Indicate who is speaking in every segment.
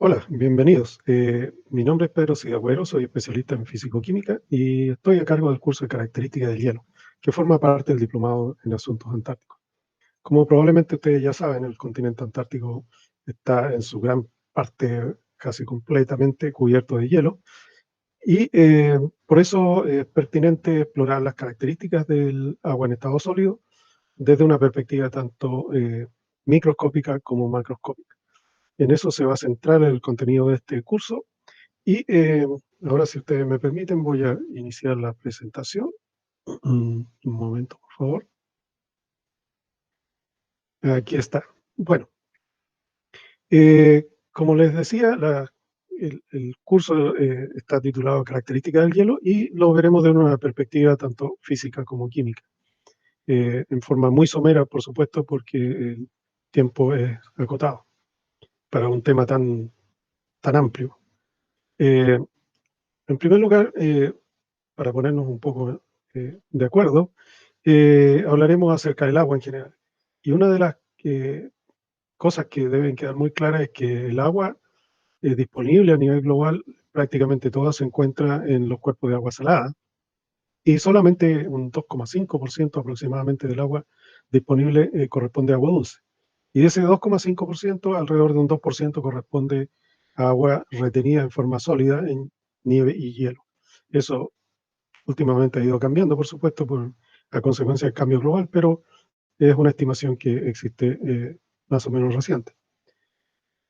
Speaker 1: Hola, bienvenidos. Mi nombre es Pedro Sigagüero, soy especialista en físico-química y estoy a cargo del curso de características del hielo, que forma parte del diplomado en asuntos antárticos. Como probablemente ustedes ya saben, el continente antártico está en su gran parte casi completamente cubierto de hielo y por eso es pertinente explorar las características del agua en estado sólido desde una perspectiva tanto microscópica como macroscópica. En eso se va a centrar el contenido de este curso y ahora, si ustedes me permiten, voy a iniciar la presentación. Un momento, por favor. Aquí está. Bueno, como les decía, el curso está titulado Características del hielo y lo veremos de una perspectiva tanto física como química. En forma muy somera, por supuesto, porque el tiempo es acotado para un tema tan amplio. Eh, en primer lugar, para ponernos un poco de acuerdo, hablaremos acerca del agua en general. Y una de las cosas que deben quedar muy claras es que el agua disponible a nivel global, prácticamente toda se encuentra en los cuerpos de agua salada y solamente un 2,5% aproximadamente del agua disponible corresponde a agua dulce. Y de ese 2,5%, alrededor de un 2% corresponde a agua retenida en forma sólida en nieve y hielo. Eso últimamente ha ido cambiando, por supuesto, a consecuencia del cambio global, pero es una estimación que existe más o menos reciente.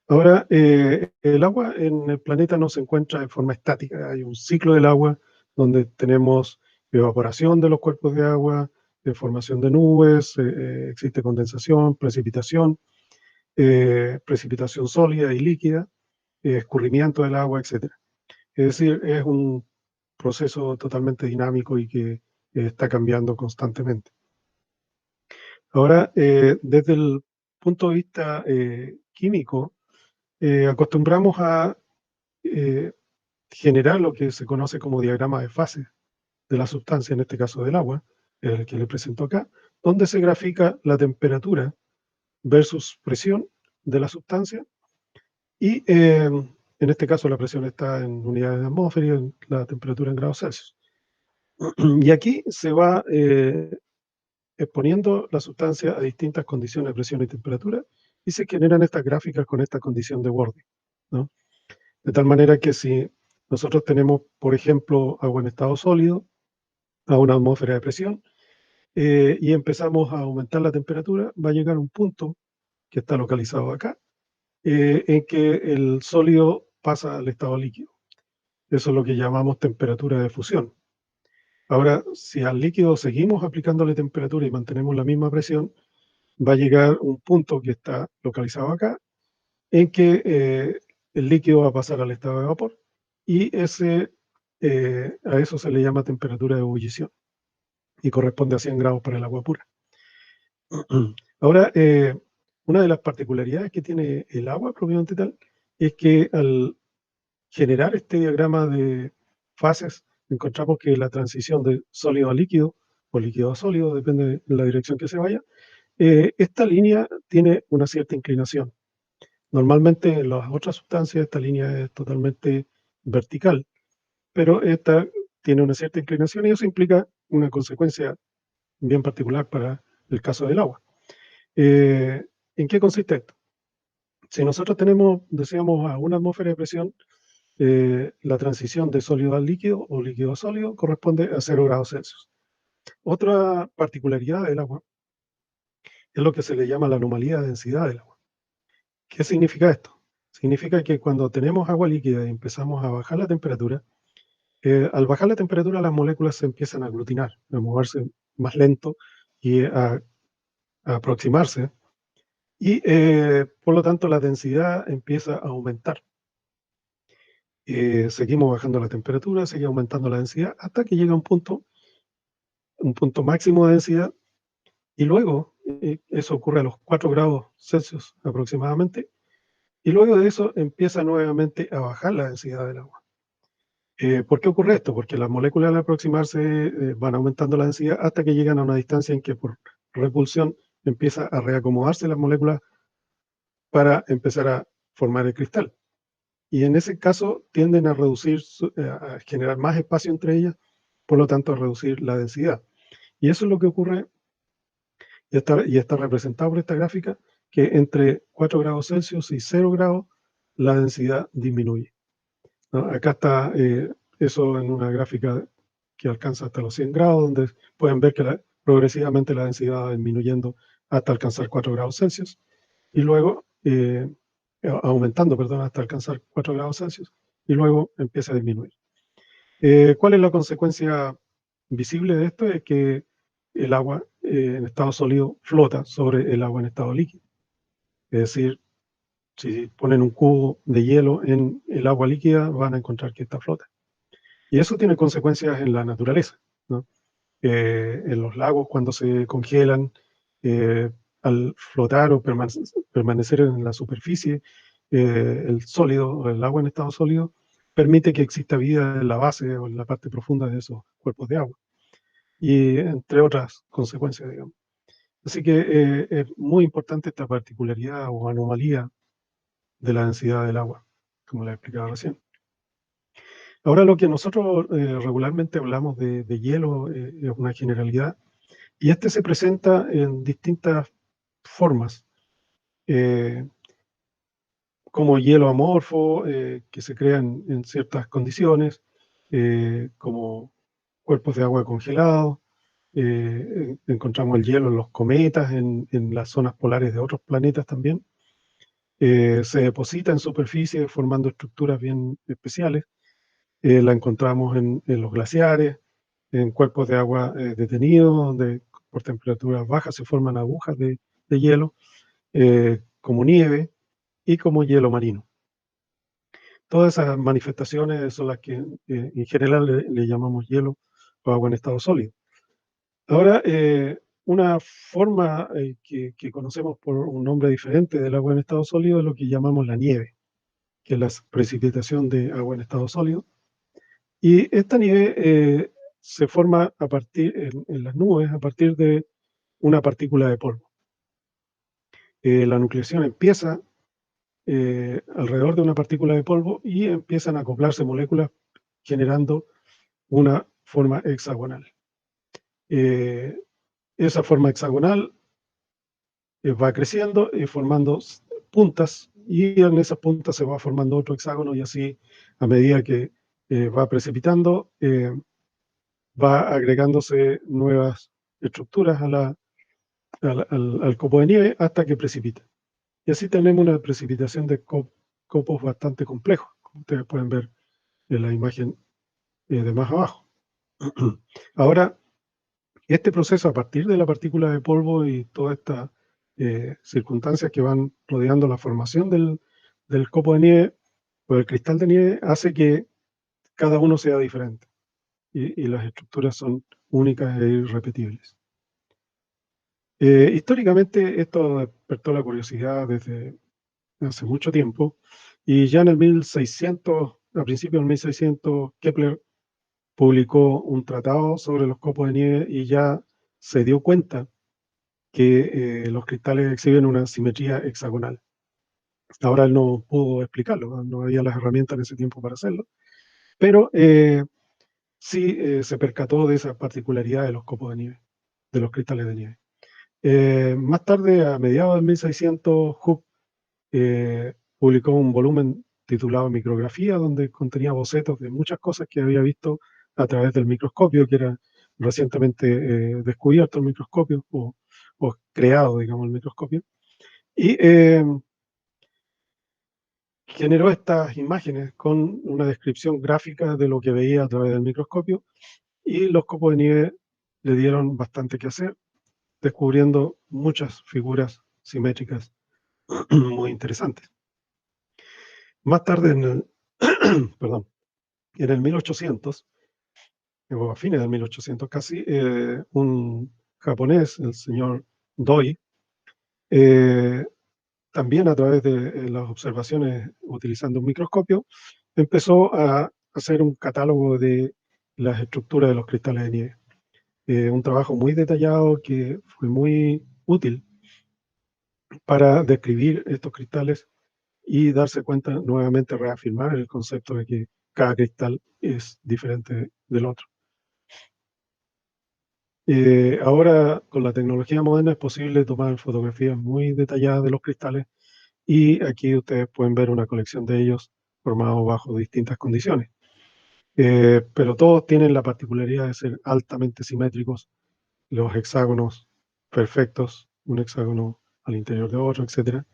Speaker 1: Ahora, el agua en el planeta no se encuentra de forma estática. Hay un ciclo del agua donde tenemos evaporación de los cuerpos de agua, formación de nubes, existe condensación, precipitación sólida y líquida, escurrimiento del agua, etc. Es decir, es un proceso totalmente dinámico y que está cambiando constantemente. Ahora, desde el punto de vista químico, acostumbramos a eh, generar lo que se conoce como diagrama de fases de la sustancia, en este caso del agua, el que le presento acá, donde se grafica la temperatura versus presión de la sustancia y en este caso la presión está en unidades de atmósfera y la temperatura en grados Celsius. Y aquí se va exponiendo la sustancia a distintas condiciones de presión y temperatura y se generan estas gráficas con esta condición de borde, ¿no? De tal manera que si nosotros tenemos, por ejemplo, agua en estado sólido a una atmósfera de presión y empezamos a aumentar la temperatura, va a llegar un punto que está localizado acá, en que el sólido pasa al estado líquido. Eso es lo que llamamos temperatura de fusión. Ahora, si al líquido seguimos aplicándole temperatura y mantenemos la misma presión, va a llegar un punto que está localizado acá, en que el líquido va a pasar al estado de vapor y a eso se le llama temperatura de ebullición y corresponde a 100 grados para el agua pura. Ahora, una de las particularidades que tiene el agua propiamente tal es que al generar este diagrama de fases, encontramos que la transición de sólido a líquido o líquido a sólido, depende de la dirección que se vaya, esta línea tiene una cierta inclinación. Normalmente en las otras sustancias esta línea es totalmente vertical, pero esta tiene una cierta inclinación y eso implica una consecuencia bien particular para el caso del agua. ¿En qué consiste esto? Si nosotros tenemos, decíamos, a una atmósfera de presión, la transición de sólido a líquido o líquido a sólido corresponde a 0 grados Celsius. Otra particularidad del agua es lo que se le llama la anomalía de densidad del agua. ¿Qué significa esto? Significa que cuando tenemos agua líquida y empezamos a bajar la temperatura, al bajar la temperatura las moléculas se empiezan a aglutinar, a moverse más lento y a aproximarse y por lo tanto la densidad empieza a aumentar. Seguimos bajando la temperatura, sigue aumentando la densidad hasta que llega un punto máximo de densidad y luego eso ocurre a los 4 grados Celsius aproximadamente y luego de eso empieza nuevamente a bajar la densidad del agua. ¿Por qué ocurre esto? Porque las moléculas al aproximarse van aumentando la densidad hasta que llegan a una distancia en que por repulsión empieza a reacomodarse las moléculas para empezar a formar el cristal. y en ese caso tienden a reducir, a generar más espacio entre ellas, por lo tanto a reducir la densidad. Y eso es lo que ocurre, y está representado por esta gráfica, que entre 4 grados Celsius y 0 grados la densidad disminuye, ¿no? Acá está eso en una gráfica que alcanza hasta los 100 grados, donde pueden ver que progresivamente la densidad va disminuyendo hasta alcanzar 4 grados Celsius, y luego aumentando, perdón, hasta alcanzar 4 grados Celsius, y luego empieza a disminuir. ¿Cuál es la consecuencia visible de esto? Es que el agua en estado sólido flota sobre el agua en estado líquido. Es decir, si ponen un cubo de hielo en el agua líquida, van a encontrar que esta flota. Y eso tiene consecuencias en la naturaleza, ¿no? En los lagos, cuando se congelan, eh, al flotar o permanecer en la superficie, el sólido o el agua en estado sólido permite que exista vida en la base o en la parte profunda de esos cuerpos de agua, y entre otras consecuencias, digamos. Así que es muy importante esta particularidad o anomalía de la densidad del agua, como les explicaba recién. Ahora, lo que nosotros regularmente hablamos de hielo es una generalidad, y este se presenta en distintas formas, eh, como hielo amorfo, que se crean en ciertas condiciones, como cuerpos de agua congelados. Encontramos el hielo en los cometas, en las zonas polares de otros planetas también. Se deposita en superficie formando estructuras bien especiales. La encontramos en los glaciares, en cuerpos de agua detenidos, donde por temperaturas bajas se forman agujas de hielo, como nieve y como hielo marino. Todas esas manifestaciones son las que en general le llamamos hielo o agua en estado sólido. Ahora, una forma que conocemos por un nombre diferente del agua en estado sólido es lo que llamamos la nieve, que es la precipitación de agua en estado sólido. Y esta nieve se forma a partir, en las nubes, a partir de una partícula de polvo. La nucleación empieza alrededor de una partícula de polvo, y empiezan a acoplarse moléculas generando una forma hexagonal. Eh, Esa forma hexagonal va creciendo y formando puntas, y en esas puntas se va formando otro hexágono, y así a medida que va precipitando, va agregándose nuevas estructuras al copo de nieve hasta que precipita. Y así tenemos una precipitación de copos bastante complejos, como ustedes pueden ver en la imagen de más abajo. Ahora, este proceso, a partir de la partícula de polvo y todas estas circunstancias que van rodeando la formación del copo de nieve o del cristal de nieve, hace que cada uno sea diferente, y las estructuras son únicas e irrepetibles. Históricamente esto despertó la curiosidad desde hace mucho tiempo, y ya en el 1600, a principios del 1600, Kepler publicó un tratado sobre los copos de nieve, y ya se dio cuenta que los cristales exhiben una simetría hexagonal. Ahora él no pudo explicarlo, no había las herramientas en ese tiempo para hacerlo, pero sí se percató de esa particularidad de los copos de nieve, de los cristales de nieve. Más tarde, a mediados de 1600, Hooke publicó un volumen titulado Micrografía, donde contenía bocetos de muchas cosas que había visto a través del microscopio, que era recientemente descubierto el microscopio, o creado, digamos, el microscopio. Y generó estas imágenes con una descripción gráfica de lo que veía a través del microscopio, y los copos de nieve le dieron bastante que hacer, descubriendo muchas figuras simétricas muy interesantes. Más tarde, perdón, en el 1800, o a fines del 1800 casi, un japonés, el señor Doi, eh, también a través de las observaciones utilizando un microscopio, empezó a hacer un catálogo de las estructuras de los cristales de nieve. Un trabajo muy detallado que fue muy útil para describir estos cristales y darse cuenta, nuevamente reafirmar el concepto de que cada cristal es diferente del otro. Ahora, con la tecnología moderna, es posible tomar fotografías muy detalladas de los cristales y aquí ustedes pueden ver una colección de ellos formados bajo distintas condiciones. Pero todos tienen la particularidad de ser altamente simétricos, los hexágonos perfectos, un hexágono al interior de otro, etcétera,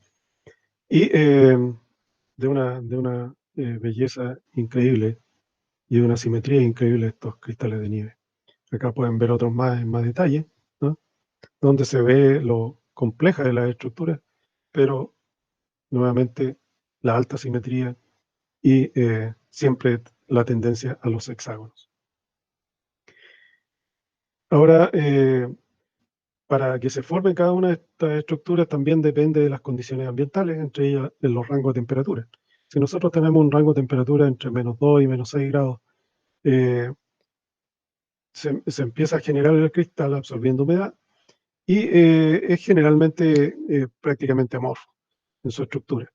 Speaker 1: y de una belleza increíble y de una simetría increíble estos cristales de nieve. Acá pueden ver otros más en más detalle, ¿no? Donde se ve lo compleja de la estructura, pero nuevamente la alta simetría y siempre la tendencia a los hexágonos. Ahora, para que se forme cada una de estas estructuras también depende de las condiciones ambientales, entre ellas de los rangos de temperatura. Si nosotros tenemos un rango de temperatura entre -2 y -6 grados, eh, se empieza a generar el cristal absorbiendo humedad y es generalmente prácticamente amorfo en su estructura.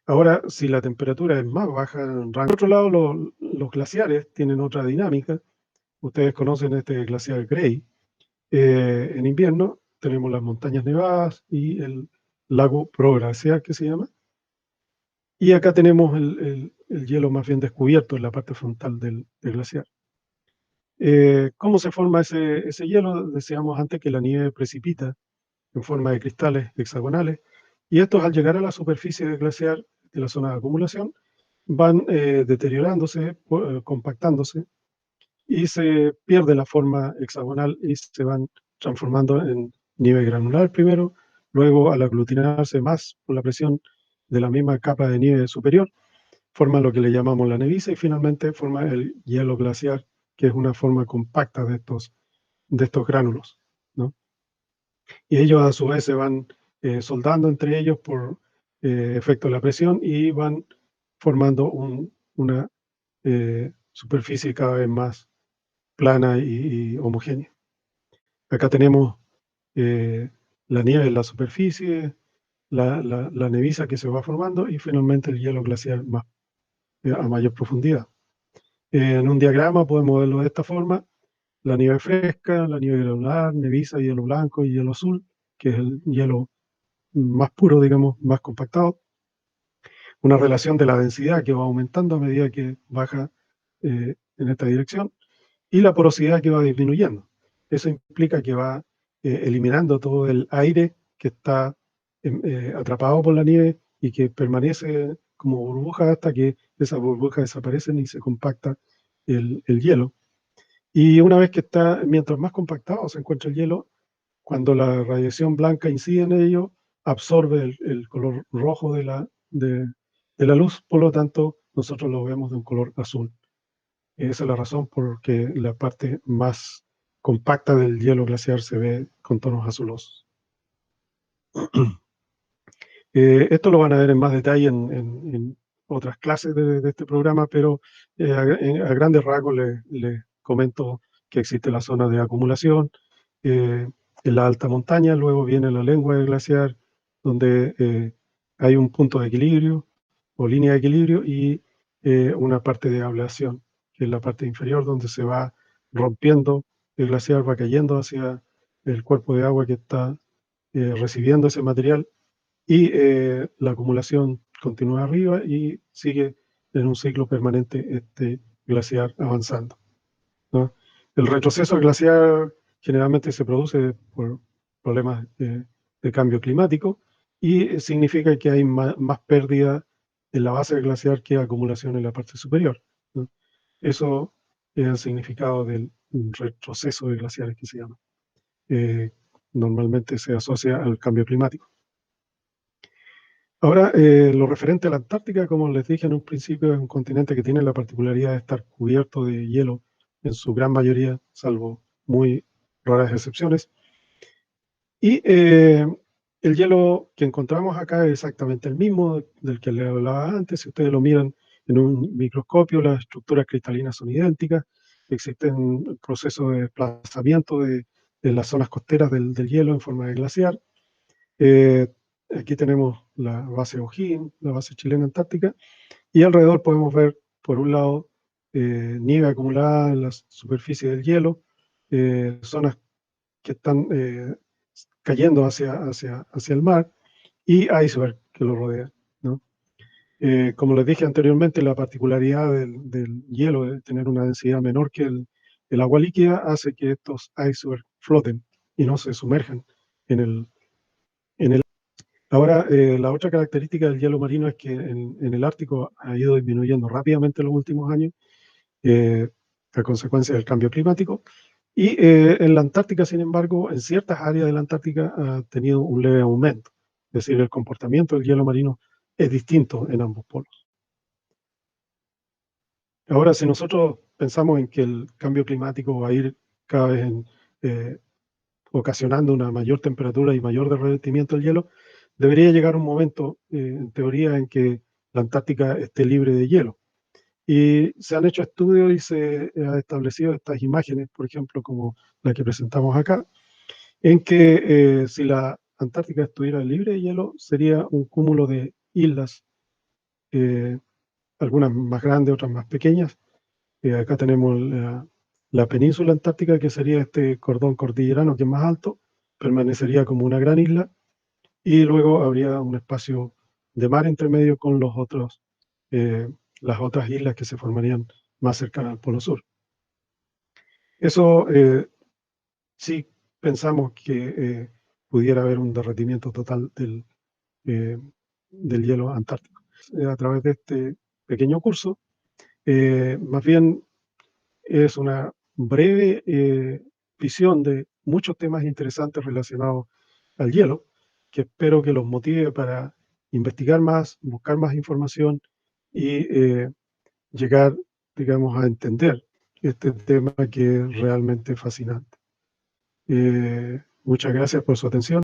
Speaker 1: Ahora, si la temperatura es más baja en rango. Por otro lado, los glaciares tienen otra dinámica. Ustedes conocen este glaciar Grey. En invierno tenemos las montañas nevadas y el lago proglaciar, que se llama. Y acá tenemos el hielo más bien descubierto en la parte frontal del glaciar. ¿Cómo se forma ese hielo? Decíamos antes que la nieve precipita en forma de cristales hexagonales y estos, al llegar a la superficie del glaciar, de la zona de acumulación, van deteriorándose, compactándose y se pierde la forma hexagonal y se van transformando en nieve granular primero, luego al aglutinarse más por la presión de la misma capa de nieve superior, forma lo que le llamamos la neviza y finalmente forma el hielo glaciar, que es una forma compacta de estos gránulos, ¿no? Y ellos a su vez se van soldando entre ellos por efecto de la presión y van formando una superficie cada vez más plana y homogénea. Acá tenemos eh, la nieve en la superficie, la neviza que se va formando y finalmente el hielo glaciar más, a mayor profundidad. En un diagrama podemos verlo de esta forma: la nieve fresca, la nieve granular, neviza, hielo blanco y hielo azul, que es el hielo más puro, digamos, más compactado. Una relación de la densidad que va aumentando a medida que baja en esta dirección y la porosidad que va disminuyendo. Eso implica que va eliminando todo el aire que está atrapado por la nieve y que permanece como burbuja hasta que esas burbujas desaparecen y se compacta el hielo. Y una vez que está, mientras más compactado se encuentra el hielo, cuando la radiación blanca incide en ello, absorbe el color rojo de la luz, por lo tanto, nosotros lo vemos de un color azul. Esa es la razón por que la parte más compacta del hielo glaciar se ve con tonos azulosos. Esto lo van a ver en más detalle en otras clases de este programa, pero a grandes rasgos les comento que existe la zona de acumulación en la alta montaña, luego viene la lengua del glaciar, donde hay un punto de equilibrio o línea de equilibrio y una parte de ablación, que es la parte inferior donde se va rompiendo, el glaciar va cayendo hacia el cuerpo de agua que está recibiendo ese material y la acumulación continúa arriba y sigue en un ciclo permanente este glaciar avanzando, ¿no? El retroceso glaciar generalmente se produce por problemas de cambio climático y significa que hay más pérdida en la base del glaciar que acumulación en la parte superior, ¿no? Eso es el significado del retroceso de glaciares que se llama. Eh, Normalmente se asocia al cambio climático. Ahora, lo referente a la Antártica, como les dije en un principio, es un continente que tiene la particularidad de estar cubierto de hielo en su gran mayoría, salvo muy raras excepciones. Y el hielo que encontramos acá es exactamente el mismo del que les hablaba antes. Si ustedes lo miran en un microscopio, las estructuras cristalinas son idénticas. Existen procesos de desplazamiento de las zonas costeras del hielo en forma de glaciar. Aquí tenemos la base O'Higgins, la base chilena antártica, y alrededor podemos ver, por un lado, nieve acumulada en la superficie del hielo, zonas que están cayendo hacia el mar, y iceberg que lo rodea, ¿no? Como les dije anteriormente, la particularidad del hielo de tener una densidad menor que el agua líquida hace que estos icebergs floten y no se sumerjan en el. Ahora, la otra característica del hielo marino es que en el Ártico ha ido disminuyendo rápidamente en los últimos años, eh, a consecuencia del cambio climático. Y en la Antártica, sin embargo, en ciertas áreas de la Antártica ha tenido un leve aumento. Es decir, el comportamiento del hielo marino es distinto en ambos polos. Ahora, si nosotros pensamos en que el cambio climático va a ir cada vez eh, ocasionando una mayor temperatura y mayor derretimiento del hielo, debería llegar un momento, en teoría, en que la Antártica esté libre de hielo. Y se han hecho estudios y se ha establecido estas imágenes, por ejemplo, como la que presentamos acá, en que si la Antártica estuviera libre de hielo, sería un cúmulo de islas, eh, algunas más grandes, otras más pequeñas. Acá tenemos la península antártica, que sería este cordón cordillerano que es más alto, permanecería como una gran isla, y luego habría un espacio de mar entre medio con eh, las otras islas que se formarían más cercanas al Polo Sur. Eso sí pensamos que pudiera haber un derretimiento total eh, del hielo antártico. A través de este pequeño curso, más bien es una breve visión de muchos temas interesantes relacionados al hielo, que espero que los motive para investigar más, buscar más información y llegar, digamos, a entender este tema que es realmente fascinante. Muchas gracias por su atención.